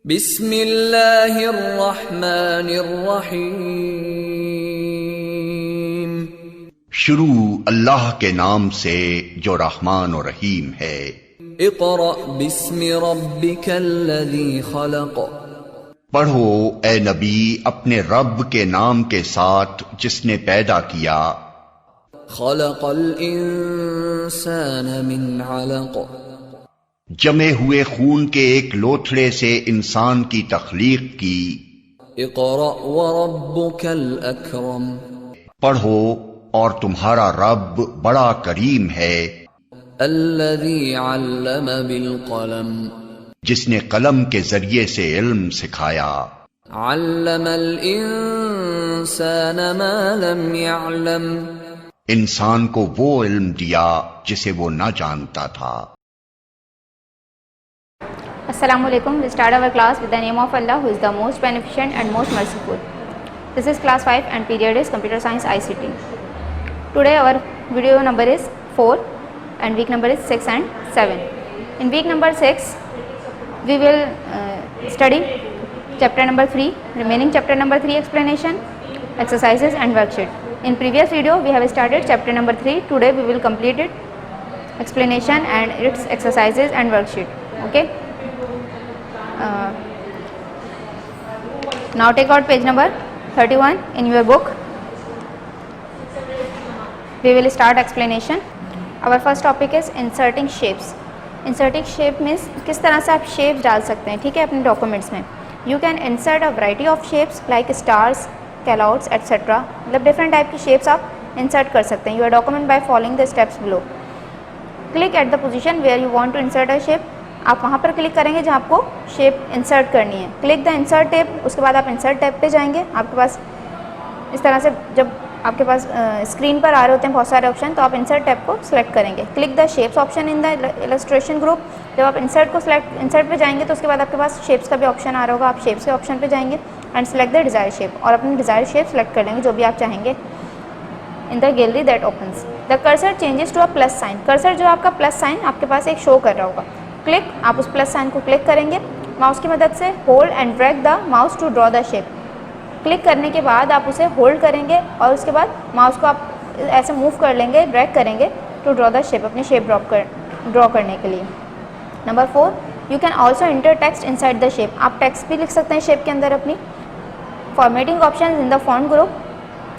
बिस्मिल्लाहिर्रहमानिर्रहीम। शुरू अल्लाह के नाम से जो रहमान और रहीम है। इक़रा बिस्मि रब्बिकल्लज़ी खलक़। पढ़ो ए नबी अपने रब के नाम के साथ जिसने पैदा किया। खलक़ल इंसान मिन अलक़। जमे हुए खून के एक लोथड़े से इंसान की तख्लीक की। इक़रा व रब्बुकल अकरम। पढ़ो और तुम्हारा रब बड़ा करीम है। अल्लज़ी अल्लम बिल क़लम। जिसने कलम के जरिए से इल्म सिखाया। अल्लमल इंसान मा लम यअलम। इंसान को वो इल्म दिया जिसे वो न जानता था। Assalamualaikum. We start our class with the name of Allah, who is the most beneficent and most merciful. This is class 5 and period is Computer Science ICT. Today our video number is 4 and week number is 6 and 7. In week number 6 we will study chapter number 3, remaining chapter number 3 explanation, exercises and worksheet. In previous video we have started chapter number 3. Today we will complete it, explanation and its exercises and worksheet. Okay. Now take out page number 31 in your book. We will start explanation. Our first topic is inserting shapes. Inserting shape means किस तरह से आप shapes डाल सकते हैं, ठीक है, अपने documents में. You can insert a variety of shapes like stars, callouts, etc. मतलब different type की shapes आप insert कर सकते हैं. Your document by following the steps below. Click at the position where you want to insert a shape. आप वहाँ पर click करेंगे जहाँ आपको शेप इंसर्ट करनी है. Click the insert tab. उसके बाद आप इंसर्ट टैब पे जाएंगे. आपके पास इस तरह से जब आपके पास स्क्रीन पर आ रहे होते हैं बहुत सारे ऑप्शन, तो आप इंसर्ट टैब को सिलेक्ट करेंगे. Click the shapes option in the illustration group. जब आप इंसर्ट पे जाएंगे तो उसके बाद आपके पास शेप्स का भी ऑप्शन आ रहा होगा. आप शेप्स के ऑप्शन पे जाएंगे and select the desire shape और अपनी डिज़ायर शेप सेलेक्ट कर लेंगे जो भी आप चाहेंगे in the gallery that opens. The cursor changes to a plus sign. Cursor जो आपका प्लस साइन आपके पास एक शो कर रहा होगा. क्लिक, आप उस प्लस साइन को क्लिक करेंगे. माउस की मदद से hold and drag the mouse to draw the shape. Click करने के बाद आप उसे होल्ड करेंगे और उसके बाद माउस को आप ऐसे मूव कर लेंगे, ड्रैग करेंगे टू ड्रॉ द शेप, अपनी शेप ड्रॉ करने के लिए. Number 4, you can also inter text inside the shape. आप टेक्स्ट भी लिख सकते हैं शेप के अंदर अपनी. Formatting option in the font group.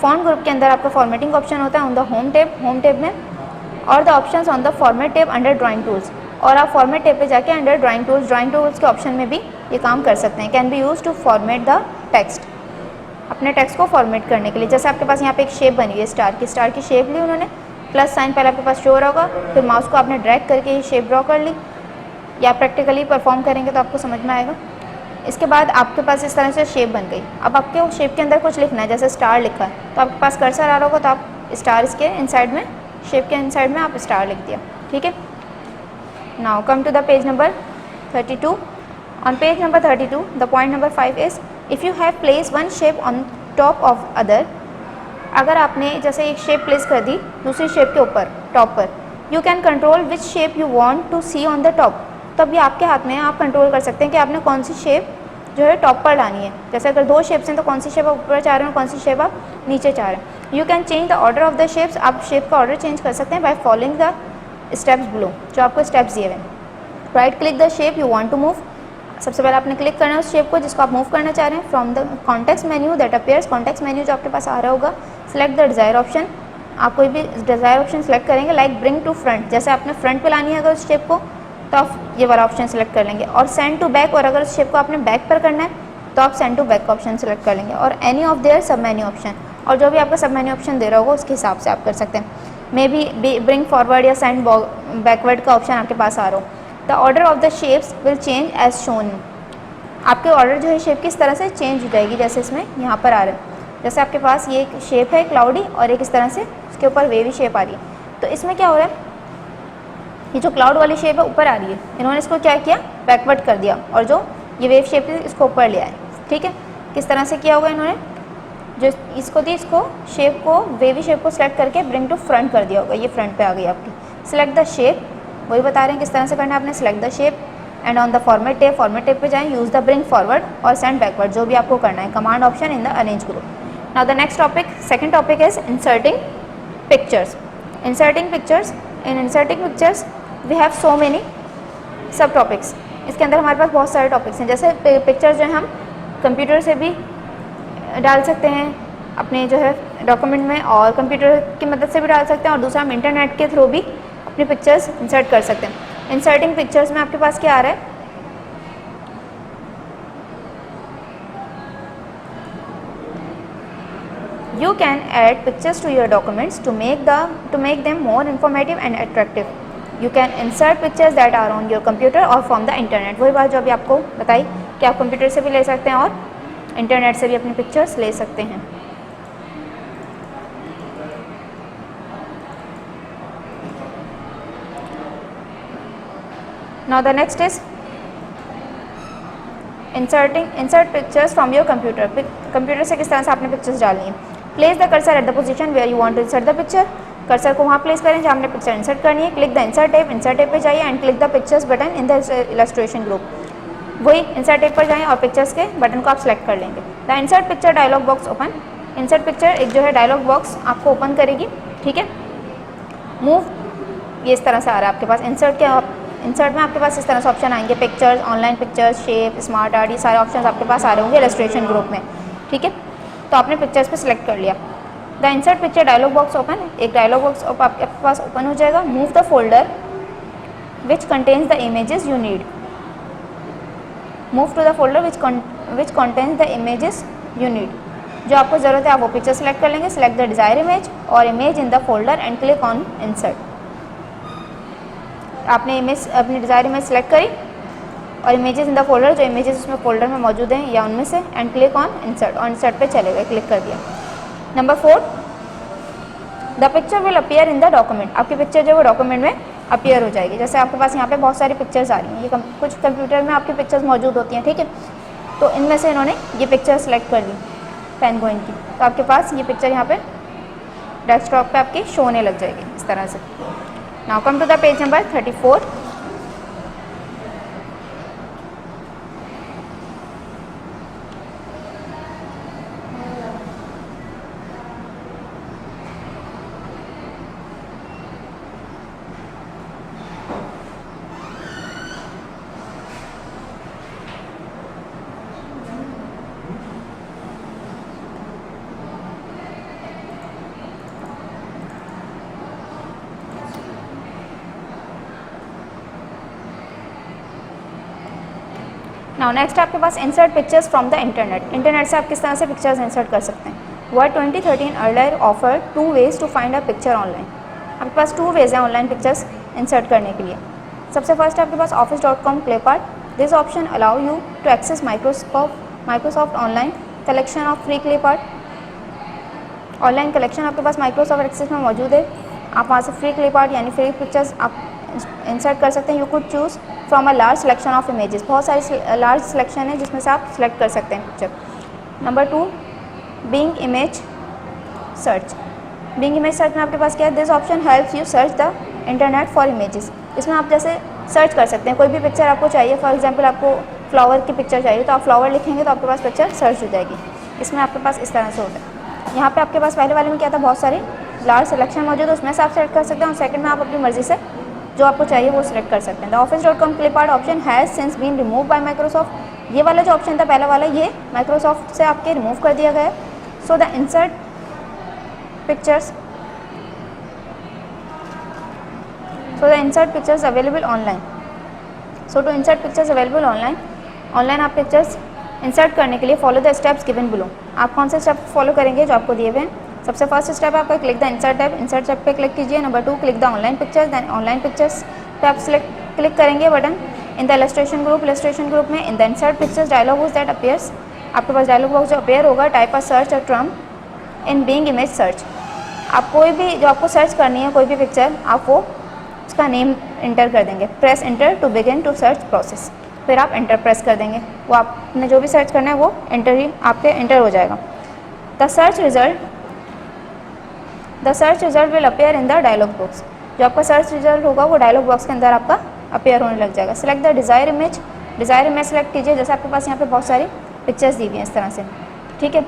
Font group के अंदर आपका फॉर्मेटिंग ऑप्शन होता है ऑन द होम टैब में, और the options on the format tab under drawing tools. और आप फॉर्मेट टैब पे जाके अंडर ड्राइंग टूल्स के ऑप्शन में भी ये काम कर सकते हैं. Can be use to format the text. अपने टेक्स्ट को फॉर्मेट करने के लिए, जैसे आपके पास यहाँ पे एक शेप बनी है स्टार की शेप ली उन्होंने. प्लस साइन पहले आपके पास शो हो रहा होगा, फिर माउस को आपने ड्रैग करके ये शेप ड्रॉ कर ली. या प्रैक्टिकली परफॉर्म करेंगे तो आपको समझ में आएगा. इसके बाद आपके पास इस तरह से शेप बन गई. अब आपके वो शेप के अंदर कुछ लिखना है, जैसे स्टार लिखा है तो आपके पास कर्सर आ रहा होगा, तो आप स्टार इसके इनसाइड में, शेप के इनसाइड में आप स्टार लिख दिया. ठीक है. Now come to the page number 32. On page number 32, the point number 5 is if you have placed one shape on top of other. अगर आपने जैसे एक शेप प्लेस कर दी दूसरी शेप के ऊपर टॉप पर, you can control which shape you want to see on the top. तो अभी आपके हाथ में है, आप कंट्रोल कर सकते हैं कि आपने कौन सी शेप जो है टॉप पर लानी है. जैसे अगर 2 शेप्स हैं तो कौन सी शेप आप ऊपर चाह रहे हैं और कौन सी शेप आप नीचे चाह रहे हैं. You can change the order of the shapes. आप शेप का ऑर्डर चेंज कर सकते हैं by following the steps below, जो आपको स्टेप्स दिए हुए हैं. Right click the shape you want to move. सबसे पहले आपने क्लिक करना है उस शेप को जिसको आप मूव करना चाह रहे हैं. From the context menu that appears. Context menu जो आपके पास आ रहा होगा, सेलेक्ट द डिज़ायर ऑप्शन. आप कोई भी डिज़ायर ऑप्शन सेलेक्ट करेंगे, लाइक ब्रिंग टू फ्रंट. जैसे आपने फ्रंट पे लानी है अगर उस शेप को, तो आप ये वाला ऑप्शन सेलेक्ट कर लेंगे. और सेंड टू बैक, और अगर उस शेप को आपने बैक पर करना है तो आप सेंड टू बैक का ऑप्शन सेलेक्ट कर लेंगे. और एनी ऑफ देयर सब मेन्यू ऑप्शन, और जो भी आपका सब मेन्यू ऑप्शन दे रहा होगा उसके हिसाब से आप कर सकते हैं. मे बी ब्रिंग फॉरवर्ड या सेंड बैकवर्ड का ऑप्शन आपके पास आ रहा हो. The order of the shapes will change as shown. आपके ऑर्डर जो है शेप की इस तरह से चेंज हो जाएगी, जैसे इसमें यहाँ पर आ रहा है. जैसे आपके पास ये एक शेप है क्लाउडी और एक इस तरह से उसके ऊपर वेवी शेप आ रही है. तो इसमें क्या हो रहा है, ये जो क्लाउड वाली शेप है ऊपर आ रही है, इन्होंने इसको क्या किया, बैकवर्ड कर दिया, और जो ये वेव शेप है इसको ऊपर ले आए. ठीक है. किस तरह से किया होगा इन्होंने, जो इसको थी इसको शेप को, वेवी शेप को सिलेक्ट करके ब्रिंग टू फ्रंट कर दिया होगा. ये फ्रंट पे आ गई आपकी. सिलेक्ट द शेप, वही बता रहे हैं किस तरह से करना है आपने. Select the shape and on the format tab पे जाएं, यूज़ द ब्रिंग फॉरवर्ड और सेंड बैकवर्ड, जो भी आपको करना है, command option in the arrange group. Now the next topic, second topic is inserting pictures. Inserting pictures, in inserting pictures we have so many sub topics. इसके अंदर हमारे पास बहुत सारे टॉपिक्स हैं. जैसे पिक्चर्स जो है हम कंप्यूटर से भी डाल सकते हैं अपने जो है डॉक्यूमेंट में, और कंप्यूटर की मदद से भी डाल सकते हैं, और दूसरा हम इंटरनेट के थ्रू भी अपनी पिक्चर्स इंसर्ट कर सकते हैं. इंसर्टिंग पिक्चर्स में आपके पास क्या आ रहा है, you can add pictures to your documents to make them more informative and attractive. You can insert pictures that are on your computer or from the internet. वही बात जो अभी आपको बताई कि आप कंप्यूटर से भी ले सकते हैं और इंटरनेट से भी अपनी पिक्चर्स ले सकते हैं. Now the next is insert pictures from your computer. Computer से किस तरह से आपने पिक्चर्स डालनी है. Place the cursor at the position where you want to insert the picture. Cursor को वहाँ प्लेस करें जहाँ आपने पिक्चर इंसर्ट करनी है. क्लिक द इंसर्ट टैब पे जाइए and click the pictures button in the illustration group. वही इंसर्ट टैब पर जाएं और पिक्चर्स के बटन को आप सेलेक्ट कर लेंगे. The insert picture dialog box open. Insert picture एक जो है डायलॉग बॉक्स आपको ओपन करेगी. ठीक है, मूव ये इस तरह से आ रहा है आपके पास. इंसर्ट में आपके पास इस तरह से ऑप्शन आएंगे, pictures, online pictures, shape, smart art, ये सारे ऑप्शन आपके पास आ रहे होंगे इलस्ट्रेशन ग्रुप में. ठीक है, तो आपने पिक्चर्स पे सिलेक्ट कर लिया. The insert picture dialog box open, एक डायलॉग बॉक्स आपके पास ओपन हो जाएगा. Move the folder which contains the images you need. Move to the folder which contains the images you need. जो आपको ज़रूरत है आप वो पिक्चर सेलेक्ट कर लेंगे. सेलेक्ट द डिज़ायर इमेज और image in the folder and click on insert. आपने इमेज अपनी डिज़ायर इमेज सेलेक्ट करी और इमेजेस इन द फोल्डर, जो इमेजेस उसमें फोल्डर में मौजूद हैं या उनमें से, एंड क्लिक ऑन इंसर्ट, और इंसर्ट पे चले गए, क्लिक कर दिया. Number 4, the picture will appear in the document. आपकी पिक्चर जो है वो डॉक्यूमेंट में अपीयर हो जाएगी. जैसे आपके पास यहाँ पे बहुत सारी पिक्चर्स आ रही हैं, ये कुछ कंप्यूटर में आपकी पिक्चर्स मौजूद होती हैं. ठीक है, तो इनमें से इन्होंने ये पिक्चर सेलेक्ट कर ली पेंगुइन की, तो आपके पास ये पिक्चर यहाँ पे डेस्कटॉप पे आपकी शो होने लग जाएगी इस तरह से. Now come to the page number 34. Now next आपके पास insert pictures from the internet. Internet से आप किस तरह से पिक्चर्स इंसर्ट कर सकते हैं. Word 2013 earlier offer 2 ways to find a picture online. आपके पास 2 ways हैं ऑनलाइन पिक्चर्स इंसर्ट करने के लिए. सबसे फर्स्ट आपके पास office.com clipart. This option allow you to access Microsoft online collection of free clipart. Online collection आपके पास माइक्रोसॉफ्ट एक्सेस में मौजूद है. आप वहाँ से फ्री क्लिपआर्ट यानी फ्री पिक्चर्स आप इंसर्ट कर सकते हैं. You could choose from a large selection of images. बहुत सारी लार्ज सिलेक्शन है जिसमें से आप सिलेक्ट कर सकते हैं picture. Number 2, being image search. Being image search में आपके पास क्या है, this option helps you search the internet for images. इसमें आप जैसे सर्च कर सकते हैं, कोई भी पिक्चर आपको चाहिए, फॉर एग्जांपल आपको फ्लावर की पिक्चर चाहिए तो आप फ्लावर लिखेंगे तो आपके पास पिक्चर सर्च हो जाएगी. इसमें आपके पास इस तरह से होता है. यहाँ पे आपके पास पहले वाले में क्या था, बहुत सारी लार्ज सिलेक्शन मौजूद है, उसमें से आप सेलेक्ट कर सकते हैं, और सेकंड में आप अपनी मर्जी से जो आपको चाहिए वो सिलेक्ट कर सकते हैं. The office.com clipart option has since been remove by Microsoft. ये वाला जो ऑप्शन था पहला वाला, ये माइक्रोसॉफ्ट से आपके रिमूव कर दिया गया है. So the insert pictures available online. So to insert pictures available online आप पिक्चर्स इंसर्ट करने के लिए follow the steps given below. आप कौन से स्टेप फॉलो करेंगे जो आपको दिए हुए हैं. सबसे फर्स्ट स्टेप आपका क्लिक द इंसर्ट टैब पे क्लिक कीजिए. Number 2, click the online pictures. Then online pictures पे आप क्लिक करेंगे button in the illustration group में. In the insert pictures dialog box that appears, आपके पास डायलॉग बॉक्स जो अपीयर होगा, type a search a term in Bing image search. आप कोई भी जो आपको सर्च करनी है कोई भी पिक्चर, आप वो उसका नेम इंटर कर देंगे. Press enter to begin to search process. फिर आप इंटर प्रेस कर देंगे, वो आपने जो भी सर्च करना है वो आपके इंटर हो जाएगा. The search result will appear in the dialog box. जो आपका सर्च रिजल्ट होगा वो डायलॉग बॉक्स के अंदर आपका अपीयर होने लग जाएगा। Select the desire image, desire image select कीजिए। जैसे आपके पास यहाँ पे बहुत सारी पिक्चर्स दी हुई हैं इस तरह से, ठीक है,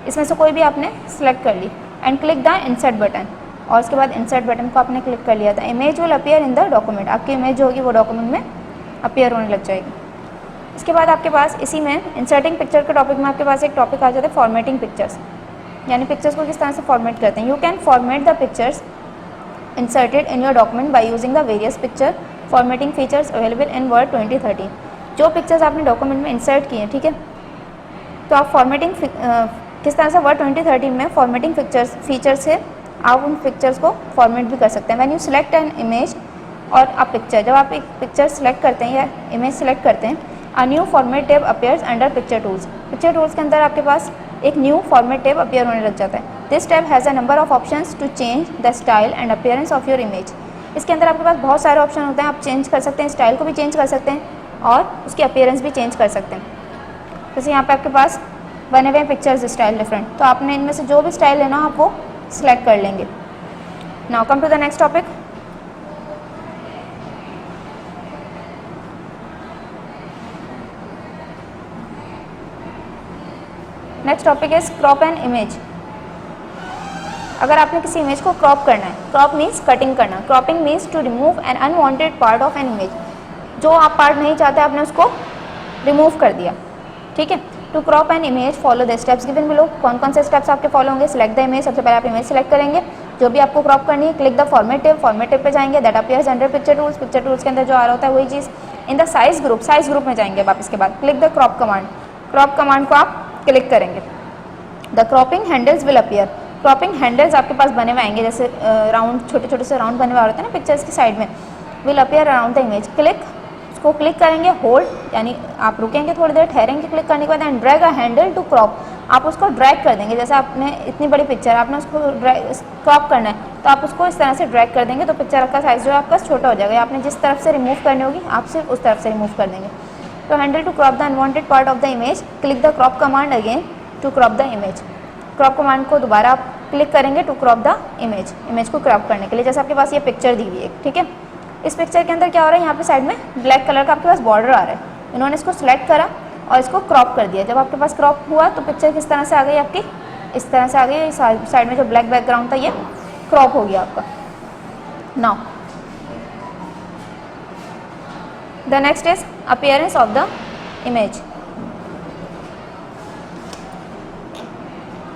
इसमें से कोई भी आपने सेलेक्ट कर ली and click the insert button, और उसके बाद इंसर्ट बटन को आपने क्लिक कर लिया था। Image will appear in the document, आपकी इमेज जो होगी वो डॉक्यूमेंट में अपीयर होने लग जाएगी। इसके बाद आपके पास इसी में इंसर्टिंग पिक्चर के टॉपिक में आपके पास एक टॉपिक आ जाता है फॉर्मेटिंग पिक्चर्स, यानी पिक्चर्स को किस तरह से फॉर्मेट करते हैं। You can format the pictures inserted in your document by using the various picture formatting features available in Word 2013। जो पिक्चर्स आपने डॉक्यूमेंट में इंसर्ट किए हैं, ठीक है, तो आप फॉर्मेटिंग किस तरह से वर्ड 2013 में फॉर्मेटिंग फीचर से आप उन पिक्चर्स को फॉर्मेट भी कर सकते हैं। When you select an image और अ पिक्चर, जब आप एक पिक्चर सेलेक्ट करते हैं या इमेज सेलेक्ट करते हैं, a new format tab appears under picture tools. Picture tools के अंदर आपके पास एक न्यू फॉर्मेट टैब अपीयर होने लग जाता है। This tab has a number of options to change the style and appearance of your image. इसके अंदर आपके पास बहुत सारे ऑप्शन होते हैं, आप चेंज कर सकते हैं, स्टाइल को भी चेंज कर सकते हैं और उसकी अपीयरेंस भी चेंज कर सकते हैं। जैसे यहाँ पे आपके पास बने हुए पिक्चर्स स्टाइल डिफरेंट, तो आपने इनमें से जो भी स्टाइल लेना आप वो सिलेक्ट कर लेंगे। Now come to the next topic. Next topic is crop an image. अगर आपने किसी इमेज को क्रॉप करना है, क्रॉप मीन्स कटिंग करना, cropping means to remove an unwanted part of an image. जो आप पार्ट नहीं चाहते आपने उसको रिमूव कर दिया, ठीक है। To crop an image follow the steps given below. कौन कौन से स्टेप्स आपके फॉलो होंगे? सिलेक्ट द इमेज, सबसे पहले आप इमेज सेलेक्ट करेंगे जो भी आपको क्रॉप करनी है। क्लिक द फॉर्मेट पे जाएंगे, that appears under picture tools. Picture tools के अंदर जो आ रहा होता है वही चीज़। इन द साइज ग्रुप में जाएंगे आप इसके बाद। Click the crop command, crop command को आप क्लिक करेंगे। The cropping handles will appear. Cropping handles आपके पास बने हुए आएंगे, जैसे राउंड छोटे छोटे से राउंड बने हुए होते हैं ना पिक्चर्स की साइड में, will appear around the image. उसको क्लिक करेंगे, होल्ड यानी आप रुकेंगे थोड़ी देर, ठहरेंगे क्लिक करने के बाद, and drag a handle to crop. आप उसको ड्रैग कर देंगे। जैसे आपने इतनी बड़ी पिक्चर आपने उसको क्रॉप करना है तो आप उसको इस तरह से ड्रैग कर देंगे तो पिक्चर का साइज जो है आपका छोटा हो जाएगा। आपने जिस तरफ से रिमूव करनी होगी आप सिर्फ उस तरफ से रिमूव कर देंगे। तो handle to crop the unwanted part of the image, click the crop command again to crop the image. Crop command को दोबारा आप क्लिक करेंगे टू क्रॉप द इमेज को क्रॉप करने के लिए। जैसे आपके पास ये पिक्चर दी हुई है, ठीक है, इस पिक्चर के अंदर क्या हो रहा है, यहाँ पे साइड में ब्लैक कलर का आपके पास बॉर्डर आ रहा है। इन्होंने इसको सिलेक्ट करा और इसको क्रॉप कर दिया। जब आपके पास क्रॉप हुआ तो पिक्चर किस तरह से आ गई आपकी, इस तरह से आ गई। साइड में जो ब्लैक बैकग्राउंड था ये क्रॉप हो गया आपका। Now the next is appearance of the image.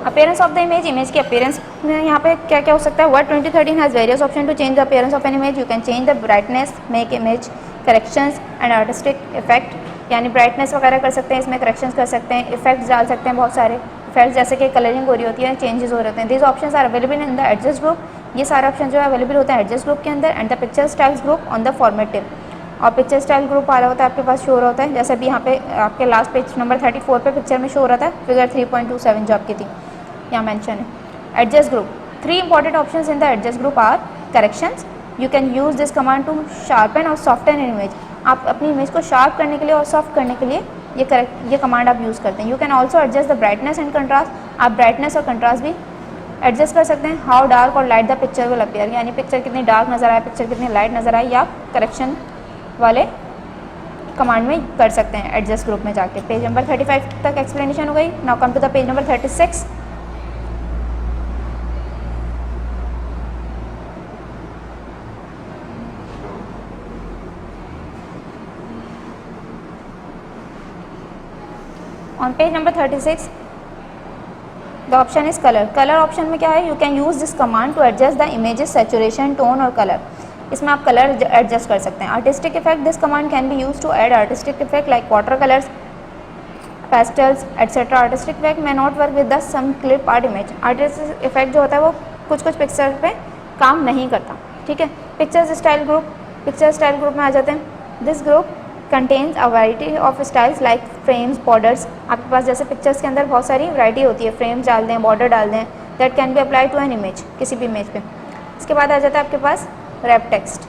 Appearance of the image की अपीयरेंस में यहाँ पे क्या क्या हो सकता है। Word 2013 has various option to change the appearance of an image. You can change the brightness, make image corrections and artistic effect, यानी ब्राइटनेस वगैरह कर सकते हैं, इसमें करेक्शंस कर सकते हैं, इफेक्ट्स डाल सकते हैं, बहुत सारे इफेक्ट्स जैसे कि कलरिंग हो रही होती है, चेंजेस हो रहे होते हैं। This options are available in the adjust group. ये सारे ऑप्शन जो है अवेलेबल होते हैं एडजस्ट ग्रुप के अंदर, and the picture styles group on the format tip. और पिक्चर स्टाइल ग्रुप आ रहा होता है आपके पास, शो हो रहा होता है, जैसे अभी यहाँ पे आपके लास्ट पेज नंबर 34 पे पिक्चर में शो हो रहा था, फिगर 3.27 जो आपकी थी यहाँ मेंशन है। Adjust group, 3 important options in the adjust group are corrections. You can use this command to sharpen और सॉफ्टन एन इमेज। आप अपनी इमेज को शार्प करने के लिए और सॉफ्ट करने के लिए ये कमांड आप यूज़ करते हैं। You can also adjust the brightness and contrast. आप ब्राइटनेस और कंट्रास्ट भी एडजस्ट कर सकते हैं। हाउ डार्क और light the picture will appear, यानी पिक्चर कितनी डार्क नजर आए, पिक्चर कितनी लाइट नजर आए, या करेक्शन वाले कमांड में कर सकते हैं एडजस्ट ग्रुप में जाके। पेज नंबर 35 तक एक्सप्लेनेशन हो गई। Now come to the page number 36। On page number 36 the option is colour. Colour option में क्या है, you can use this command to adjust the images saturation, tone और colour. इसमें आप कलर एडजस्ट कर सकते हैं। Artistic effect, this command can be use to add artistic effect like water colours, pastels etcetera. Artistic effect में not work with the some clip art image. Artistic effect जो होता है वो कुछ पिक्चर पे काम नहीं करता, ठीक है। पिक्चर स्टाइल ग्रुप में आ जाते हैं। This group contains a variety of styles like frames, borders. आपके पास जैसे पिक्चर्स के अंदर बहुत सारी वैरायटी होती है, फ्रेम्स डाल दें, बॉर्डर डाल दें, that can be apply to an image, किसी भी इमेज पे। इसके बाद आ जाता है आपके पास रैप टेक्स्ट।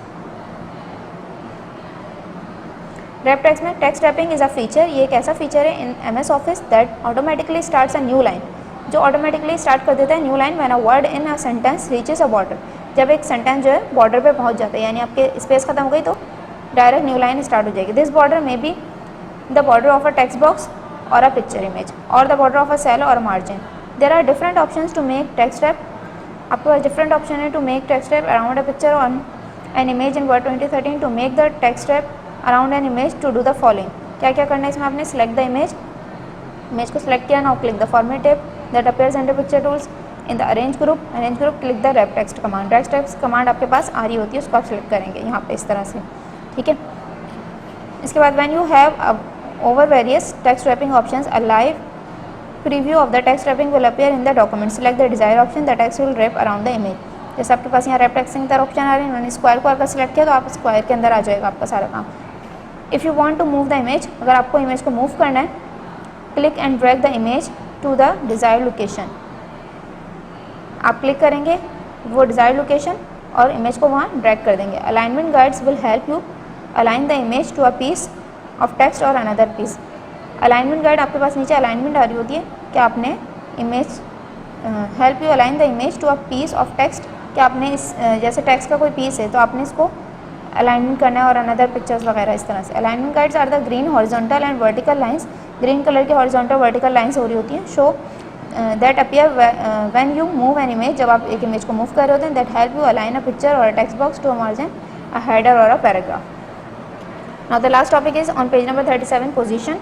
रैप टेक्स्ट में text wrapping is a feature. ये एक ऐसा फीचर है in MS Office that automatically starts a new line, जो ऑटोमेटिकली स्टार्ट कर देता है new line when a word in a sentence reaches a border. जब एक सेंटेंस जो है बॉर्डर पे पहुंच जाता है, यानी आपके स्पेस खत्म हो गई तो डायरेक्ट न्यू लाइन स्टार्ट हो जाएगी. This border may be the border of a text box और अ पिक्चर इमेज और the border of a cell और margin. There are different options to make text wrap. आपके पास different option है to make text wrap around a picture on an image in Word 2013. To make the text wrap around an image to do the following. क्या क्या करना है इसमें आपने? Select the image को सिलेक्ट किया. Now click the format tab that appears under picture tools. In the arrange group click the wrap text command. Wrap text command आपके पास आ रही होती है, उसको आप सिलेक्ट करेंगे यहाँ पे इस तरह से. ठीक है. इसके बाद when you have over various text wrapping options a live preview of the text wrapping will appear in the document. Select the desire option the text will wrap around the image. जैसे आपके पास यहाँ wrap texting का option आ रहे हैं, उन्होंने square को अगर सिलेक्ट किया तो आप स्क्वायर के अंदर आ जाएगा आपका सारा काम. If you want to move the image, अगर आपको इमेज को मूव करना है, click and drag the image to the desired location. आप क्लिक करेंगे वो डिजायर्ड लोकेशन और इमेज को वहाँ ड्रैग कर देंगे. Alignment guides will help you align the image to a piece of text और अनदर पीस. अलाइनमेंट गाइड आपके पास नीचे अलाइनमेंट आ रही होती है कि आपने image help you align the image to a piece of text. कि आपने इस जैसे टेक्स्ट का कोई पीस है तो आपने इसको अलाइनमेंट करना है और अनदर पिक्चर्स वगैरह इस तरह से. Alignment guides are the green horizontal and vertical lines. Green colour की हॉरिजॉन्टल वर्टिकल लाइंस हो रही होती हैं show that appear when you move an image. जब आप एक इमेज को मूव कर रहे होते हैं, that help you align a picture और a text box to a margin, a header और a paragraph. Now the last topic is on page number 37 position.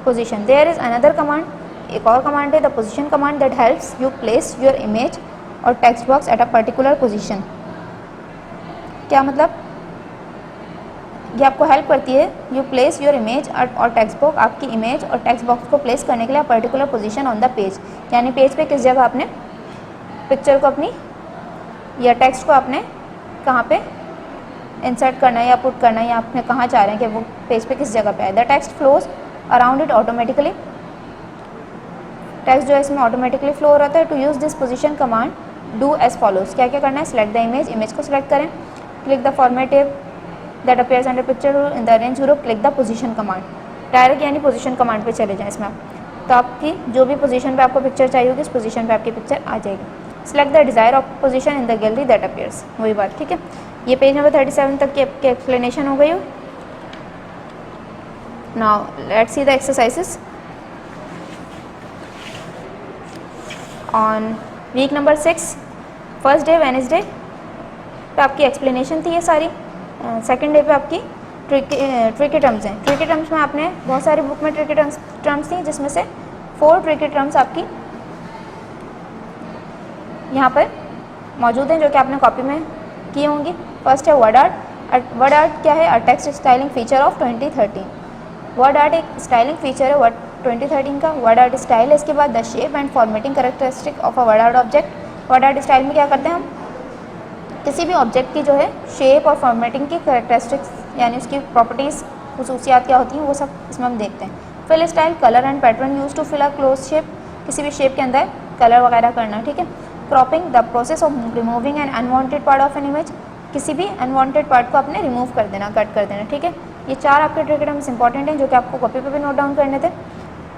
Position there is another command. एक और command है the position command that helps you place your image और text box at a particular position. क्या मतलब? ये आपको help करती है. यू प्लेस योर इमेज और टेक्स्ट बॉक्स, आपकी इमेज और टेक्स्ट बॉक्स को प्लेस करने के लिए particular position on the page. यानी पेज पे किस जगह आपने पिक्चर को अपनी या टेक्स्ट को आपने कहाँ पे इंसर्ट करना है या पुट करना है, या आपने कहाँ चाह रहे हैं कि वो पेज पे किस जगह पे है. The text flows around it automatically. Text जो है इसमें ऑटोमेटिकली फ्लो हो रहा है. To use this position command do as follows. क्या क्या करना है? सिलेक्ट द इमेज को सिलेक्ट करें. Click the format tab that appears under picture in the arrange group. Click the position command. Direct यानी पोजीशन कमांड पे चले जाएं इसमें आप, तो आपकी जो भी पोजीशन पे आपको पिक्चर चाहिए होगी उस पोजीशन पे आपकी पिक्चर आ जाएगी. Select the desire of position in the gallery that appears. वही बात. ठीक है. ये पेज नंबर 37 तक की आपकी एक्सप्लेनेशन हो गई हो. Now let's see the exercises on week number 6 first day Wednesday पे आपकी एक्सप्लेनेशन थी ये सारी. सेकंड डे पे आपकी ट्रिकी टर्म्स हैं. ट्रिकी टर्म्स में आपने बहुत सारी बुक में ट्रिकी टर्म्स थी, जिसमें से 4 ट्रिकी टर्म्स आपकी यहाँ पर मौजूद हैं जो कि आपने कॉपी में की होंगी. फर्स्ट है वर्ड आर्ट. वर्ड आर्ट क्या है? A text styling feature of 2013. Word art एक स्टाइलिंग फीचर है 2013 का. वर्ड आर्ट स्टाइल है. इसके बाद the shape and formatting characteristic of a word art object. Word art style में क्या करते हैं हम? किसी भी ऑब्जेक्ट की जो है शेप और फॉर्मेटिंग की कैरेक्टरिस्टिक्स यानी उसकी प्रॉपर्टीज़ खुसूसियात क्या होती हैं वो सब इसमें हम देखते हैं. Fill style colour and pattern use to fill a close shape. किसी भी शेप के अंदर कलर वगैरह करना. ठीक है. Cropping the process of removing an unwanted part of an image. किसी भी अनवांटेड पार्ट को आपने रिमूव कर देना, कट कर देना. ठीक है. ये 4 आपके ट्रिकी टर्म्स इंपॉर्टेंट हैं जो कि आपको कॉपी पे भी नोट डाउन करने थे.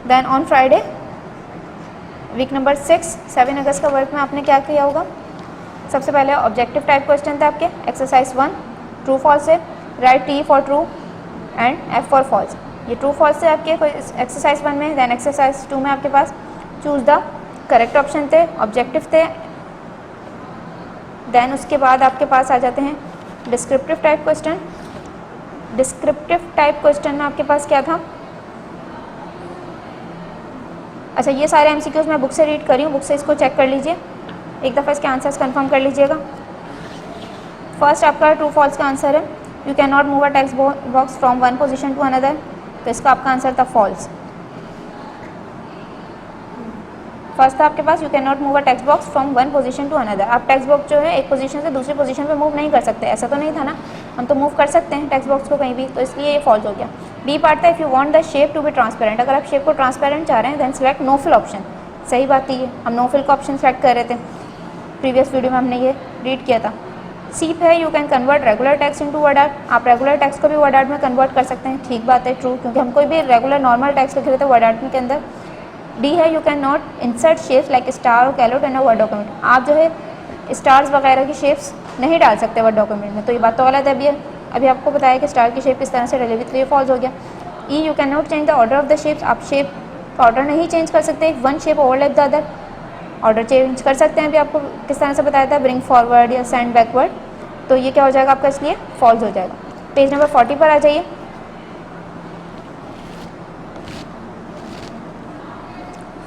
Then on Friday week number 6 7 अगस्त का वर्क में आपने क्या किया होगा? सबसे पहले ऑब्जेक्टिव टाइप क्वेश्चन थे आपके. एक्सरसाइज 1 ट्रू फॉल्स है. Write T for true and F for false. ये ट्रू फॉल्स थे आपके एक्सरसाइज 1 में. देन एक्सरसाइज 2 में आपके पास चूज द करेक्ट ऑप्शन थे, ऑब्जेक्टिव थे. देन उसके बाद आपके पास आ जाते हैं descriptive type question. Descriptive type question में आपके पास क्या था? अच्छा, ये सारे एमसीक्यूज मैं बुक से रीड करी हूँ, बुक से इसको चेक कर लीजिए. एक दफ़ा इसके आंसर्स कंफर्म कर लीजिएगा. फर्स्ट आपका ट्रू फॉल्स का आंसर है you can not move a text box from one position to another. तो इसका आपका आंसर था फॉल्स. फर्स्ट था आपके पास you can not move a text box from one position to another. आप टेक्स्ट बॉक्स जो है एक पोजीशन से दूसरी पोजीशन पे मूव नहीं कर सकते. ऐसा तो नहीं था ना, हम तो मूव कर सकते हैं टेक्स्ट बॉक्स को कहीं भी, तो इसलिए ये फॉल्स हो गया. बी पार्ट था if you want the shape to be transparent. अगर आप शेप को ट्रांसपेरेंट चाह रहे हैं then select no fill option. सही बात थी, ये हम नो फिल का ऑप्शन सेलेक्ट कर रहे थे. प्रीवियस वीडियो में हमने ये रीड किया था. सी पे you can convert regular text into word art. आप रेगुलर टेक्स्ट को भी वर्ड आर्ट में कन्वर्ट कर सकते हैं. ठीक बात है, ट्रू, क्योंकि हम कोई भी रेगुलर नॉर्मल टेक्स्ट लिख रहे थे वर्ड आर्ट के अंदर. डी है you can not insert shapes like star और Calot in a word document. आप जो है स्टार्स वगैरह की शेप्स नहीं डाल सकते वर्ड डॉक्यूमेंट में, तो ये बात तो गलत है। अभी आपको बताया कि स्टार की शेप किस तरह से डलेगी, तो ये फॉल्स हो गया। E U can not change the order of the shapes, आप शेप का ऑर्डर नहीं चेंज कर सकते, one shape overlap the other. Order change कर सकते हैं, अभी आपको किस तरह से बताया था, ब्रिंग फॉरवर्ड या सेंड बैकवर्ड, तो ये क्या हो जाएगा आपका, इसलिए फॉल्स हो जाएगा। पेज नंबर 40 पर आ जाइए।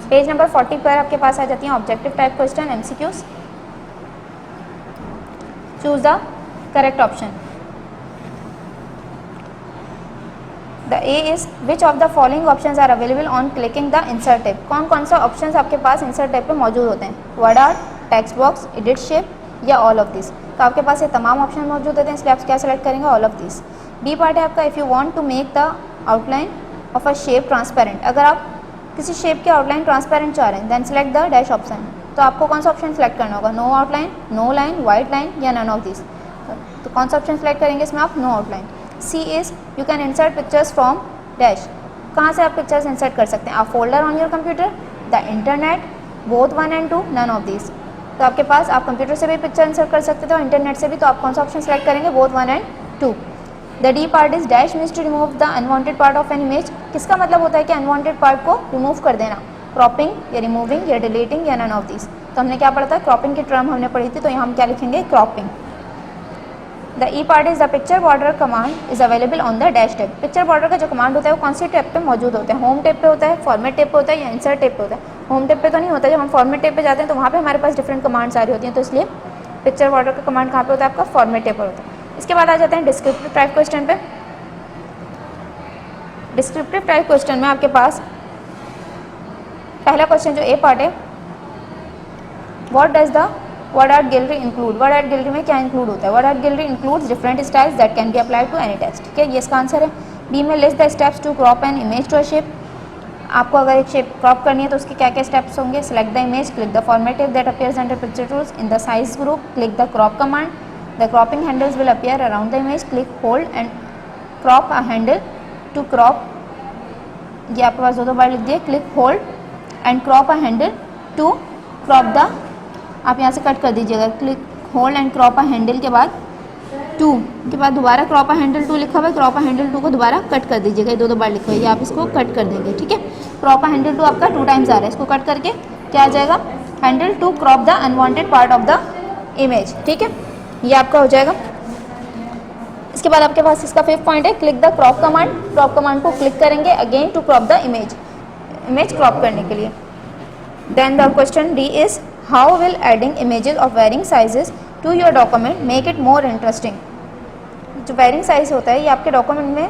पेज नंबर 40 पर आपके पास आ जाती हैं objective type question, MCQs. Choose the correct option. The A is which of the following options are available on clicking the insert tab. कौन कौन सा ऑप्शंस आपके पास इंसर्ट टैब पे मौजूद होते हैं, word art, text box, edit shape या ऑल ऑफ दिस। तो आपके पास ये तमाम ऑप्शन मौजूद होते हैं, इसलिए आप क्या सेलेक्ट करेंगे, all of this. B part है आपका, if you want to make the outline of a shape transparent. अगर आप किसी शेप की आउटलाइन ट्रांसपेरेंट चाह रहे हैं, then select the dash option. तो आपको कौन सा ऑप्शन सेलेक्ट करना होगा, no outline, no line, white line या नन ऑफ दिस। तो कौन सा ऑप्शन सेलेक्ट करेंगे इसमें आप, no outline. C is you can insert pictures from dash. कहाँ से आप पिक्चर्स इंसर्ट कर सकते हैं, आप folder on your computer, the internet, both 1 and 2, none of this. तो आपके पास आप कंप्यूटर से भी पिक्चर इंसर्ट कर सकते थे और इंटरनेट से भी, तो आप कौन सा ऑप्शन सेलेक्ट करेंगे, both 1 and 2। The D part is dash means to remove the unwanted part of an image. किसका मतलब होता है कि अनवांटेड पार्ट को रिमूव कर देना, क्रॉपिंग या रिमूविंग या डिलीटिंग या नन ऑफ दिस। तो हमने क्या पढ़ा था, क्रॉपिंग की टर्म हमने पढ़ी थी, तो यहाँ हम क्या लिखेंगे, cropping. The E part is the picture border command is available on the dash tab. Picture border का जो कमांड होता है वो कौन सी टैब पे मौजूद होता है, होम टैब पे होता है, फॉर्मेट टैब पे होता है या इंसर्ट टैब पे होता है। होम टैब पे तो नहीं होता, जब हम फॉर्मेट टैब पे जाते हैं तो वहाँ पे हमारे पास डिफरेंट कमांड्स आ रही होती हैं, तो इसलिए पिक्चर बॉर्डर का कमांड कहाँ पे होता है, आपका फॉर्मेट टैब पर होता है। इसके बाद आ जाते हैं डिस्क्रिप्टिव टाइप क्वेश्चन पे। डिस्क्रिप्टिव टाइप क्वेश्चन में आपके पास पहला क्वेश्चन जो ए पार्ट है, what does the word art gallery include. WordArt gallery में क्या इंक्लूड होता है, word art gallery includes different styles that can be applied to any text. ठीक है, ये इसका आंसर है। बी में list the steps to crop an image to a shape. आपको अगर एक शेप क्रॉप करनी है तो उसके क्या क्या स्टेप्स होंगे, select the image, click the format tab that appears under picture tools, in the size group click the crop command, the cropping handles will appear around the image, click hold and crop a handle to crop. ये आपके पास दो बार लिख दिए, click hold and crop a handle to crop the, आप यहाँ से कट कर दीजिएगा, click hold and crop a handle के बाद 2 के बाद दोबारा क्रॉप अ हैंडल 2 लिखा हुआ है, क्रॉप अ हैंडल 2 को दोबारा कट कर दीजिएगा, ये दो बार लिखा हुआ है, ये आप इसको कट कर देंगे। ठीक है, क्रॉप अ हैंडल 2 आपका 2 टाइम्स आ रहा है, इसको कट करके क्या आ जाएगा, handle to crop the unwanted part of the image. ठीक है, ये आपका हो जाएगा। इसके बाद आपके पास इसका 5th पॉइंट है, click the crop command. Crop command को क्लिक करेंगे again to crop the image, image crop करने के लिए। Then the question D is how will adding images of varying sizes to your document make it more interesting. जो varying size होता है ये आपके डॉक्यूमेंट में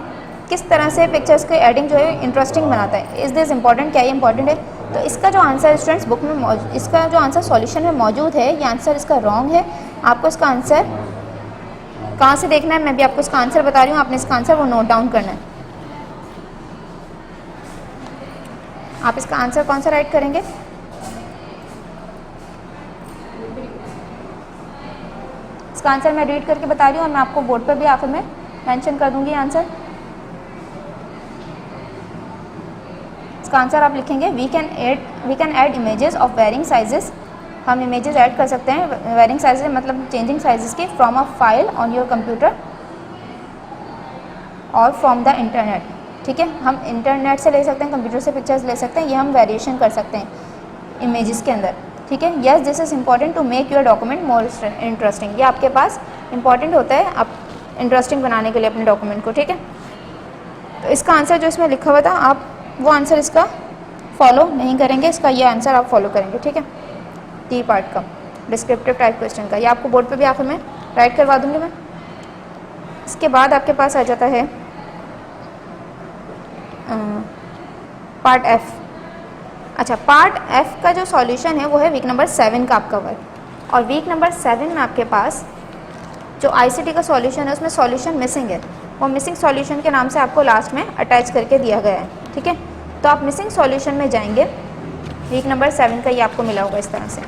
किस तरह से पिक्चर्स के एडिंग जो है इंटरेस्टिंग बनाता है। इज दिस इंपॉर्टेंट, क्या ये इंपॉर्टेंट है। तो इसका जो आंसर स्टूडेंट्स बुक में इसका जो आंसर सॉल्यूशन में मौजूद है, ये आंसर इसका रॉन्ग है। आपको इसका आंसर कहाँ से देखना है, मैं भी आपको इसका आंसर बता रही हूँ, आपने इसका आंसर वो नोट डाउन करना है। आप इसका आंसर कौन सा राइट करेंगे, इसका आंसर मैं रीड करके बता रही हूँ और मैं आपको बोर्ड पर भी आखिर में मेंशन कर दूंगी आंसर। इसका आंसर आप लिखेंगे we can add images of varying sizes. हम इमेजेस ऐड कर सकते हैं वेरिंग साइजेस मतलब चेंजिंग साइजेस की from a file on your computer और फ्रॉम द इंटरनेट। ठीक है, हम इंटरनेट से ले सकते हैं, कंप्यूटर से पिक्चर्स ले सकते हैं, ये हम वेरिएशन कर सकते हैं इमेजेस के अंदर। ठीक है, yes this is important to make your document more interesting. ये आपके पास इंपॉर्टेंट होता है आप इंटरेस्टिंग बनाने के लिए अपने डॉक्यूमेंट को। ठीक है, तो इसका आंसर जो इसमें लिखा हुआ था आप वो आंसर इसका फॉलो नहीं करेंगे, इसका ये आंसर आप फॉलो करेंगे। ठीक है, टी पार्ट का डिस्क्रिप्टिव टाइप क्वेश्चन का, ये आपको बोर्ड पे भी आखिर में राइट करवा दूंगी मैं। इसके बाद आपके पास आ जाता है पार्ट एफ। अच्छा, पार्ट एफ का जो सॉल्यूशन है वो है वीक नंबर 7 का आपका वर्क, और वीक नंबर 7 में आपके पास जो आईसीटी का सॉल्यूशन है उसमें सॉल्यूशन मिसिंग है। वो मिसिंग सॉल्यूशन के नाम से आपको लास्ट में अटैच करके दिया गया है। ठीक है, तो आप मिसिंग सॉल्यूशन में जाएंगे, वीक नंबर 7 का ये आपको मिला होगा इस तरह से।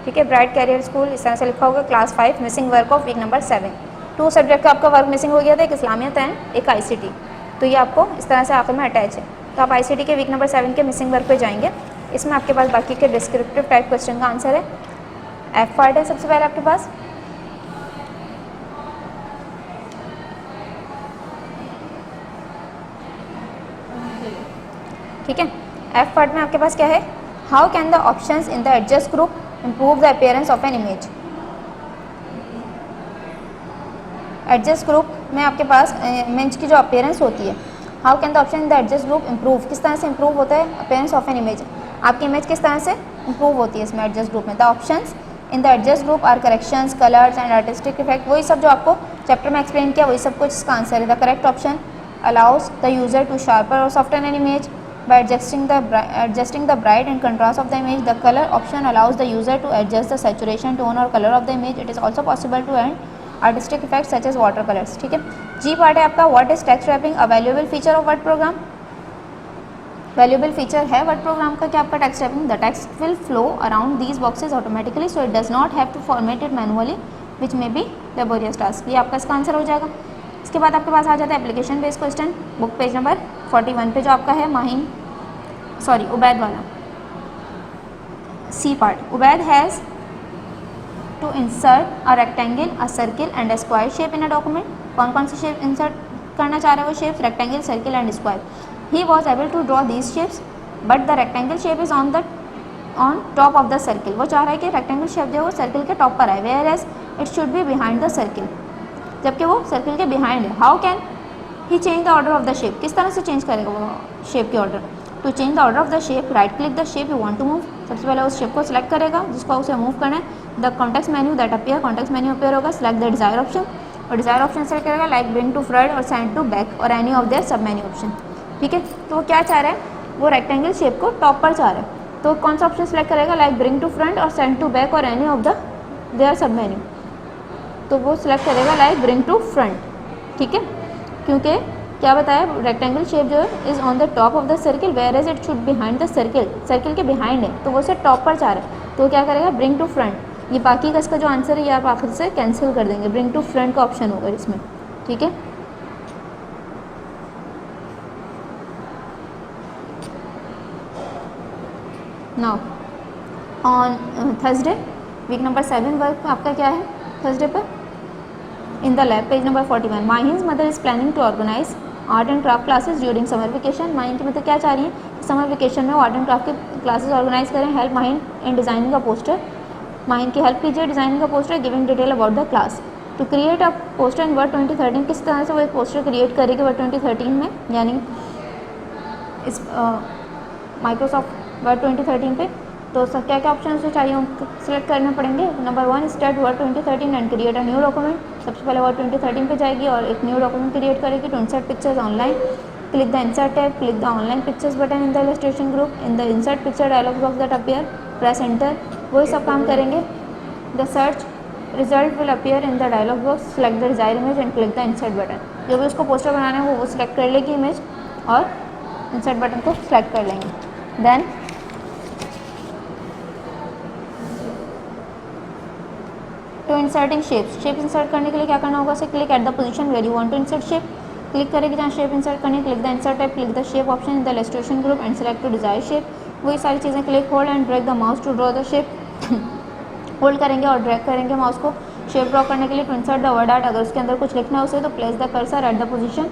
ठीक है, ब्राइट कैरियर स्कूल इस तरह से लिखा होगा, class 5 missing work of week number 7। 2 subject का आपका वर्क मिसिंग हो गया था, एक इस्लामियत एंड एक आईसीटी, तो ये आपको इस तरह से आखिर में अटैच है। तो आप आईसीटी के वीक नंबर 7 के मिसिंग वर्क पे जाएंगे, इसमें आपके पास बाकी के डिस्क्रिप्टिव टाइप क्वेश्चन का आंसर है। एफ पार्ट है सबसे पहले आपके पास। ठीक है, एफ पार्ट में आपके पास क्या है, how can the options in the adjust group improve the appearance of an image. Adjust group में आपके पास इमेज की जो अपीयरेंस होती है, how can the option in the adjust group improve, किस तरह से इम्प्रूव होता है अपीयरेंस ऑफ एन इमेज, आपकी इमेज किस तरह से इम्प्रूव होती है इसमें एडजस्ट ग्रुप में। The options in the adjust group are corrections, colours and artistic effect, वही सब जो आपको चैप्टर में एक्सप्लेन किया वही सब कुछ इसका आंसर है। The correct option allows the user to sharper और soften an image by adjusting the bright and contrast of the image. The color option allows the user to adjust the saturation, tone or color of the image. It is also possible to add artistic effects such as watercolors. ठीक है, जी part है आपका, what is text wrapping, a valuable feature of Word program. Valuable feature है Word program का क्या आपका text wrapping. The text will flow around these boxes automatically, so it does not have to format it manually which may be laborious task. ये आपका इसका answer हो जाएगा। इसके बाद आपके पास आ जाता है application based question, book page number 41 पे जो आपका है उबैद वाला C part. Ubaid has to insert a rectangle, a circle and a square shape in a document. कौन कौन सी शेप इंसर्ट करना चाह रहा है वो shapes, rectangle, circle and square. He was able to draw these shapes but the rectangle shape is on top of the circle. वो चाह रहा है कि रेक्टेंगल शेप जो है वो सर्किल के टॉप पर आए, whereas it should be behind the circle, जबकि वो सर्किल के बिहाइंड है। How can he change the order of the shape, किस तरह से चेंज करेगा वो शेप की order. To change the order of the shape, right click the shape you want to move, सबसे पहले उस शेप को सिलेक्ट करेगा जिसको उसे मूव करना है। The context menu that appear, context menu appear होगा, सिलेक्ट द डिजायर ऑप्शन, और डिजायर ऑप्शन सेलेक्ट करेगा लाइक ब्रिंग टू फ्रंट और सेंड टू बैक और एनी ऑफ देयर सब मेन्यू ऑप्शन। ठीक है, तो वो क्या चाह रहा है, वो रेक्टेंगल शेप को टॉप पर चाह रहा है, तो कौन सा ऑप्शन सेलेक्ट करेगा, लाइक ब्रिंग टू फ्रंट और सेंड टू बैक और एनी ऑफ द देयर सब मेन्यू, तो वो सिलेक्ट करेगा लाइक ब्रिंग टू फ्रंट। ठीक है, क्योंकि क्या बताया, रेक्टेंगल शेप जो है is on the top of the circle whereas it should behind the circle, circle के बिहाइंड है तो वो उसे टॉप पर चाह रहा है, तो क्या करेगा ब्रिंग टू फ्रंट। ये बाकी का इसका जो आंसर है ये आप आखिर से कैंसिल कर देंगे, ब्रिंग टू फ्रंट का ऑप्शन होगा इसमें। ठीक है, now on Thursday week number 7 work आपका क्या है थर्सडे पर in the lab, page number 41। Mahin's mother is planning to organise art and craft classes during summer vacation. Mahin की मदर क्या चाह रही है, समर वेकेशन में वो आर्ट एंड क्राफ्ट की क्लासेस ऑर्गेनाइज करें। हेल्प माहिन इन डिजाइनिंग का पोस्टर, माहिन की हेल्प कीजिए डिजाइनिंग का poster, giving detail about the class. To create a poster in Word 2013, किस तरह से वो एक पोस्टर क्रिएट करेगी वर्ड 2013 में, यानी इस माइक्रोसॉफ्ट वर्ड 2013 पे। तो सब क्या क्या ऑप्शन उसे चाहिए उनको सिलेक्ट करने पड़ेंगे। Number 1 start Word 2013 and create a new document, सबसे पहले वर्ड 2013 पे जाएगी और एक न्यू डॉक्यूमेंट क्रिएट करेगी। To insert pictures online, click the insert tab, click the online pictures button in the illustration group, in the insert picture dialog box that appear, press enter, वही सब काम करेंगे। The search result will appear in the dialog box, select the desire image and click the insert button. जो भी उसको poster बनाना है वो select कर लेगी इमेज और इंसर्ट बटन को सिलेक्ट कर लेंगे। Then to inserting shapes, shape insert करने के लिए क्या करना होगा, उसे click at the position where you want to insert shape, click करेगी जहाँ शेप इंसर्ट करनी है, click the insert tab, click the shape option in the illustration group and select to desire shape. वही सारी चीज़ें click hold and drag the mouse to draw the shape, hold करेंगे और drag करेंगे mouse को shape draw करने के लिए। To insert the word art, अगर उसके अंदर कुछ लिखना है उसे तो place the cursor at the position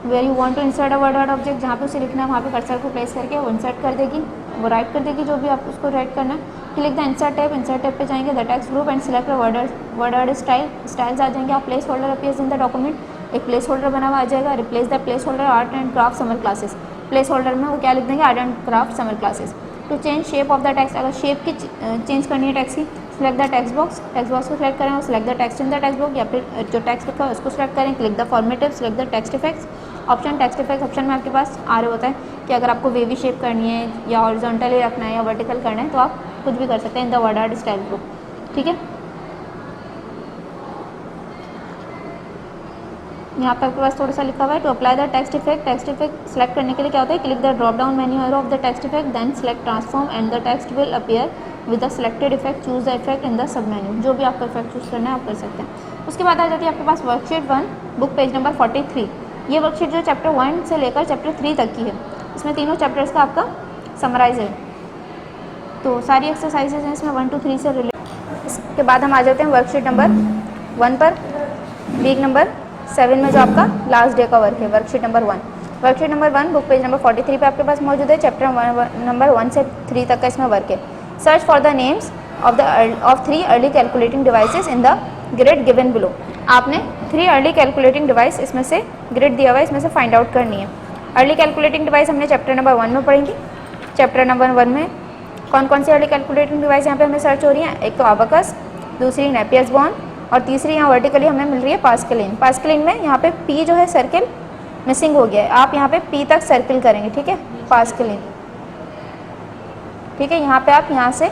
where you want to insert a word art object, जहाँ पे उसे लिखना है वहाँ पे कर्सर को प्लेस करके वो इंसर्ट कर देगी, वो राइट कर देगी जो भी आप उसको राइट करना है। क्लिक द इंसर्ट टैब पे जाएंगे, the text group and select word art styles आ जाएंगे। आप place holder appears in the document, एक प्लेस होल्डर बना हुआ आ जाएगा। Replace the place holder art and craft summer classes, place holder में वो क्या लिख देंगे, art and craft summer classes. To change shape of the text, अगर शेप की चेंज करनी है टेक्स्ट की, सिलेक्ट द टेक्स्ट बॉक्स को सिलेक्ट करें और select the text in the text box, या फिर जो टेक्स्ट लिखा है उसको सिलेक्ट करें। Click the formative, select the text effects option. Text effects option में आपके पास आ रहे होता है कि अगर आपको वेवी शेप करनी है या हॉरिजॉन्टली रखना है या वर्टिकल करना है तो आप कुछ भी कर सकते हैं in the word art style group. ठीक है, यहाँ पे आपके पास थोड़ा सा लिखा हुआ है to apply the text effect select करने के लिए क्या होता है, click the drop down menu of the text effect, then select transform and the text will appear with the selected effect, choose the effect in the sub menu. जो भी आपका effect choose करना है आप कर सकते हैं। उसके बाद आ जाती है आपके पास वर्कशीट 1 बुक पेज नंबर 43। ये वर्कशीट जो चैप्टर 1 से लेकर चैप्टर 3 तक की है, इसमें तीनों चैप्टर्स का आपका समराइज है। तो सारी एक्सरसाइजेज हैं इसमें 1 to 3 से रिलेटेड। इसके बाद हम आ जाते हैं वर्कशीट नंबर 1 पर। वीक नंबर 7 में जो आपका लास्ट डे का वर्क है, worksheet number 1। Worksheet number 1 book page number 43 पे आपके पास मौजूद है। चैप्टर नंबर 1 से 3 तक का इसमें वर्क है। Search for the names of 3 early calculating devices in the grid given below. आपने 3 अर्ली कैलकुलेटिंग डिवाइस इसमें से ग्रिड दिया हुआ है, इसमें से फाइंड आउट करनी है। अर्ली कैलकुलेटिंग डिवाइस हमने चैप्टर नंबर 1 में पढ़ी थी। चैप्टर नंबर 1 में कौन कौन सी अर्ली कैलकुलेटिंग डिवाइस यहाँ पे हमें सर्च हो रही है? एक तो अबकस, दूसरी नेपियर्स बॉन्ड और तीसरी यहाँ वर्टिकली हमें मिल रही है पास्कलिन। पास्कलिन में यहाँ पे पी जो है सर्किल मिसिंग हो गया है, आप यहाँ पे पी तक सर्किल करेंगे, ठीक है, पास्कलिन। ठीक है, यहाँ पे आप यहाँ से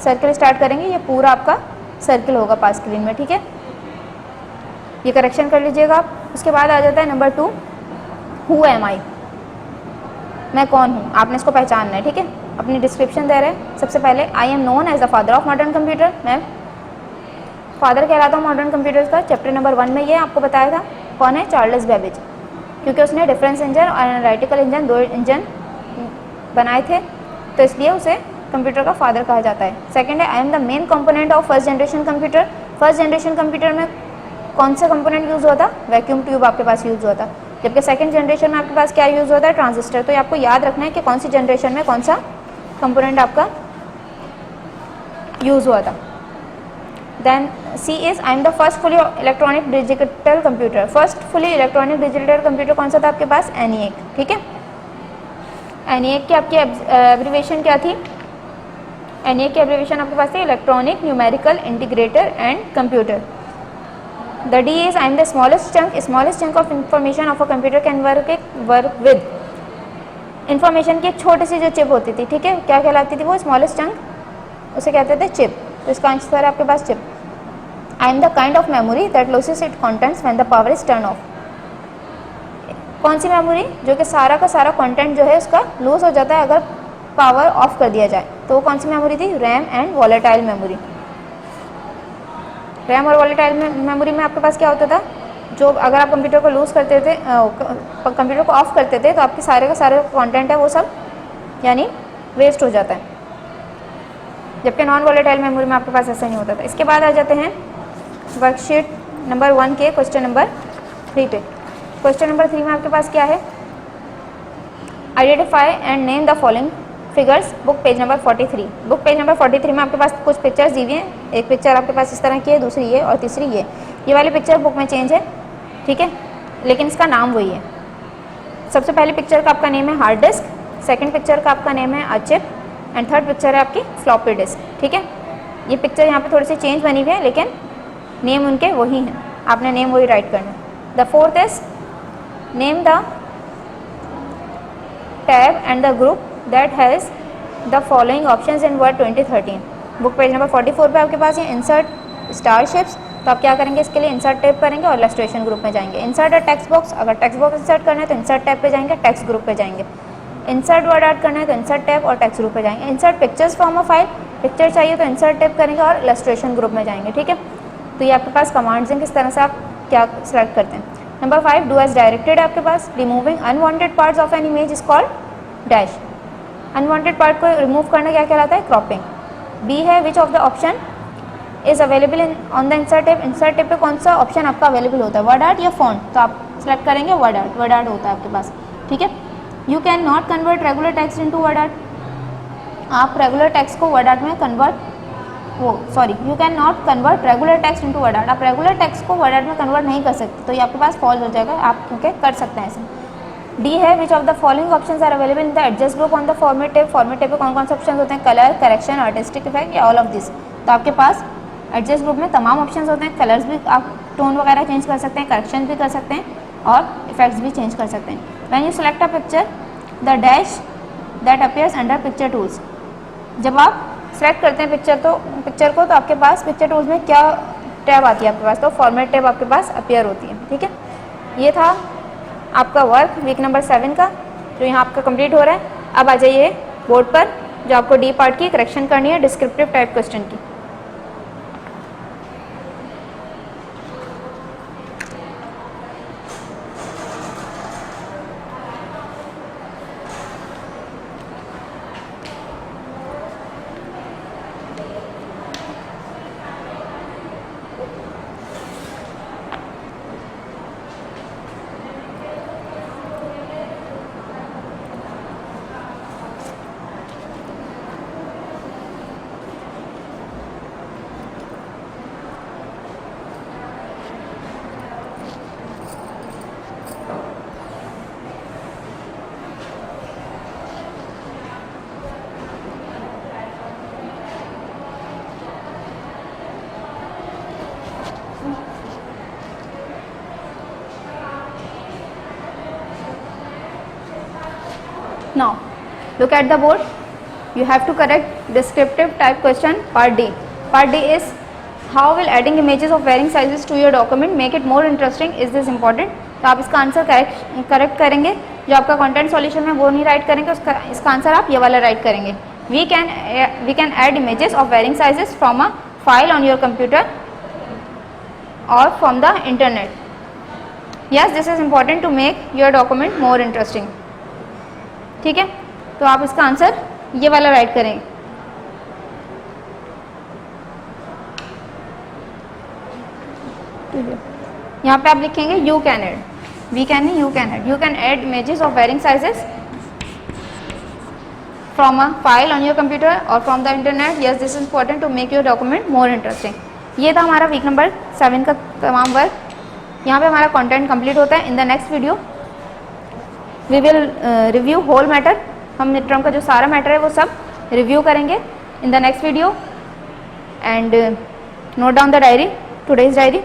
सर्किल स्टार्ट करेंगे, ये पूरा आपका सर्किल होगा पास्कलिन में, ठीक है। ये करेक्शन कर लीजिएगा आप। उसके बाद आ जाता है नंबर 2, हु एम आई, मैं कौन हूँ, आपने इसको पहचानना है, ठीक है। अपनी डिस्क्रिप्शन दे रहे हैं। सबसे पहले I am known as the father of modern computer, मैं फादर कहलाता हूँ मॉडर्न कंप्यूटर्स का। चैप्टर नंबर 1 में ये आपको बताया था। कौन है? चार्ल्स बेबेज, क्योंकि उसने डिफरेंस इंजन और एनालिटिकल इंजन, 2 इंजन बनाए थे, तो इसलिए उसे कंप्यूटर का फादर कहा जाता है। सेकंड है आई am the main component of first generation computer. First generation computer में कौन सा कंपोनेंट यूज़ हुआ था? वैक्यूम ट्यूब आपके पास यूज़ हुआ था। जबकि सेकंड जनरेशन में आपके पास क्या यूज़ होता है? ट्रांजिस्टर। तो ये आपको याद रखना है कि कौन सी जनरेशन में कौन सा कंपोनेंट आपका यूज़ हुआ था। Then C is I am the first fully electronic digital computer. First fully electronic digital computer कौन सा था आपके पास? ENIAC, ठीक है। ENIAC की आपकी एब्रीवेशन क्या थी? ENIAC की एब्रीवेशन आपके पास थी electronic numerical integrator and computer. The D is I am the smallest chunk of information of a computer can work with। Information की छोटी सी जो चिप होती थी, ठीक है, क्या कहलाती थी वो? स्मॉलेस्ट चंक, उसे कहते थे चिप। तो इसका आंसर है आपके पास chip. I am the kind of memory that loses it contents when the power is turn off. कौन सी मेमोरी? जो कि सारा का सारा कंटेंट जो है उसका लूज हो जाता है अगर पावर ऑफ कर दिया जाए। तो वो कौन सी मेमोरी थी? RAM and volatile memory. RAM और वॉलेटाइल मेमोरी में आपके पास क्या होता था? जो अगर आप कंप्यूटर को लूज़ करते थे, कंप्यूटर को ऑफ करते थे, तो आपके सारे का सारे कंटेंट है वो सब यानी वेस्ट हो जाता है। जबकि नॉन वॉलेटाइल मेमोरी में आपके पास ऐसा नहीं होता था। इसके बाद आ जाते हैं वर्कशीट नंबर 1 के क्वेश्चन नंबर 3 पे। क्वेश्चन नंबर 3 में आपके पास क्या है? Identify and name the following figures, book page number 43। Book page number 43 में आपके पास कुछ पिक्चर्स दी हुई हैं। एक पिक्चर आपके पास इस तरह की है, दूसरी ये और तीसरी ये। ये वाली पिक्चर बुक में चेंज है, ठीक है, लेकिन इसका नाम वही है। सबसे पहले पिक्चर का आपका नेम है हार्ड डिस्क, सेकंड पिक्चर का आपका नेम है अचिप एंड थर्ड पिक्चर है आपकी फ्लॉपी डिस्क, ठीक है। ये पिक्चर यहाँ पे थोड़ी सी चेंज बनी हुई है, लेकिन नेम उनके वही हैं, आपने नेम वही राइट करना है। The fourth is name the tab and the group that has the following options in Word 2013। Book page number 44 पे आपके पास ये इंसर्ट स्टारशिप्स। तो आप क्या करेंगे? इसके लिए इंसर्ट टैब करेंगे और इलस्ट्रेशन ग्रुप में जाएंगे। इंसर्ट अ टेक्स्ट बॉक्स, अगर टेक्स्ट बॉक्स इंसर्ट करना है तो इंसर्ट टैब पे जाएंगे, टेक्स्ट ग्रुप पे जाएंगे। इंसर्ट वर्ड ऐड करना है तो इंसर्ट टैब और टेक्स्ट ग्रुप पे जाएंगे। Insert pictures from a file, picture चाहिए तो इंसर्ट टैब करेंगे और इलस्ट्रेशन ग्रुप में जाएंगे, ठीक है। तो ये आपके पास कमांड्स हैं, किस तरह से आप क्या सेलेक्ट करते हैं। नंबर 5 डू एज डायरेक्टेड आपके पास। Removing unwanted parts of an image is called dash. Unwanted part को रिमूव करना क्या कहलाता है? क्रॉपिंग। बी है which of the option is available in on the insert tab. Insert tab पे कौन सा ऑप्शन आपका अवेलेबल होता है? वर्ड आर्ट या फॉन्ट? तो आप सेलेक्ट करेंगे वर्ड आर्ट। वर्ड आर्ट होता है आपके पास, ठीक है। You can not convert regular text into word art. आप रेगुलर टेक्स्ट को वर्ड आर्ट में you can not convert regular text into word art. आप रेगुलर टेक्स्ट को वर्ड आर्ट में कन्वर्ट नहीं कर सकते, तो ये आपके पास फॉल्स हो जाएगा, आप क्योंकि कर सकते हैं ऐसे। डी है which of the following options are available in the adjust group on the format tab. Format tab पे कौन कौन से ऑप्शन होते हैं? कलर, करेक्शन, आर्टिस्टिक इफेक्ट या ऑल ऑफ दिस। तो आपके पास एडजस्ट ग्रुप में तमाम ऑप्शंस होते हैं। कलर्स भी आप टोन वगैरह चेंज कर सकते हैं, करेक्शन भी कर सकते हैं और इफेक्ट्स भी चेंज कर सकते हैं। When you select a picture the dash that appears under picture tools. जब आप सेलेक्ट करते हैं पिक्चर को तो आपके पास पिक्चर टूल्स में क्या टैब आती है आपके पास? तो फॉर्मेट टैब आपके पास अपीयर होती है, ठीक है। ये था आपका वर्क वीक नंबर 7 का, जो यहाँ आपका कंप्लीट हो रहा है। अब आ जाइए बोर्ड पर, जो आपको डी पार्ट की करेक्शन करनी है डिस्क्रिप्टिव टाइप क्वेश्चन की। Now look at the board. You have to correct descriptive type question part D. Part D is how will adding images of varying sizes to your document make it more interesting? Is this important? तो आप इसका answer correct करेंगे. जो आपका content solution में वो नहीं right करेंगे, इसका आंसर आप ये वाला राइट करेंगे. We can add images of varying sizes from a file on your computer or from the internet. Yes, this is important to make your document more interesting. ठीक है, तो आप इसका आंसर ये वाला राइट करें. यहाँ पे आप लिखेंगे you can add, we can नहीं, you can add. You can add images of varying sizes from a file on your computer और from the internet. Yes, this is important to make your document more interesting. ये था हमारा week number 7 का तमाम work. यहाँ पे हमारा content complete होता है. In the next video we will review whole matter. हम मिड टर्म का जो सारा मैटर है वो सब रिव्यू करेंगे in the next video. And note down the diary, today's diary.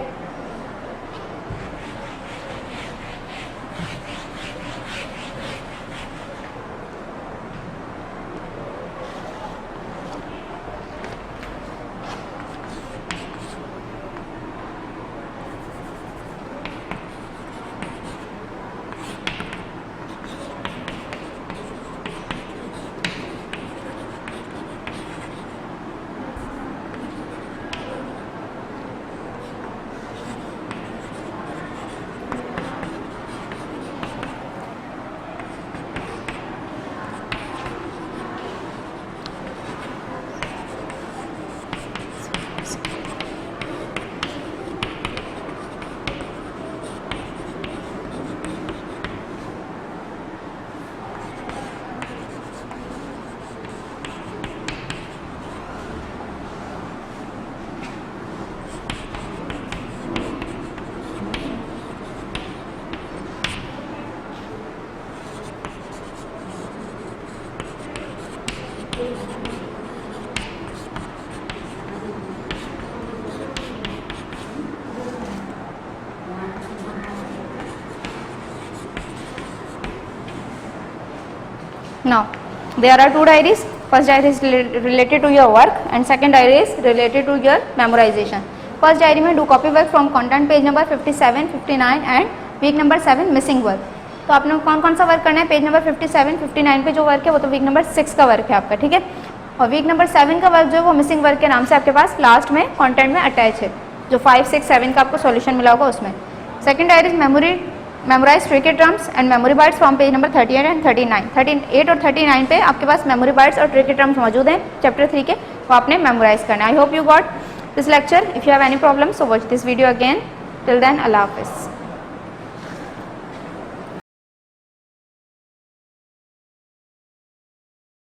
Now there are two diaries. First diary is related to your work and second diary is related to your memorization. First diary में do copy work from content page number 57, 59 and week number 7 missing work. तो आपने कौन कौन सा work करना है? Page number 57, 59 पे जो वर्क है वो तो वीक नंबर 6 का वर्क है आपका, ठीक है. और वीक नंबर 7 का वर्क जो है वो मिसिंग वर्क के नाम से आपके पास लास्ट में कंटेंट में अटैच है, जो 5, 6, 7 का आपको सॉल्यूशन मिला होगा उसमें. Second diary is memorise tricky terms and memory bytes from page number 38 and 39. 38 और 39 पे आपके पास मेमोरी बाइट्स और ट्रिकी टर्म्स मौजूद हैं चैप्टर 3 के, वो आपने मेमोराइज करना है. I hope you got this lecture. If you have any problem so watch this video again. Till then, अल्लाह हाफिज़.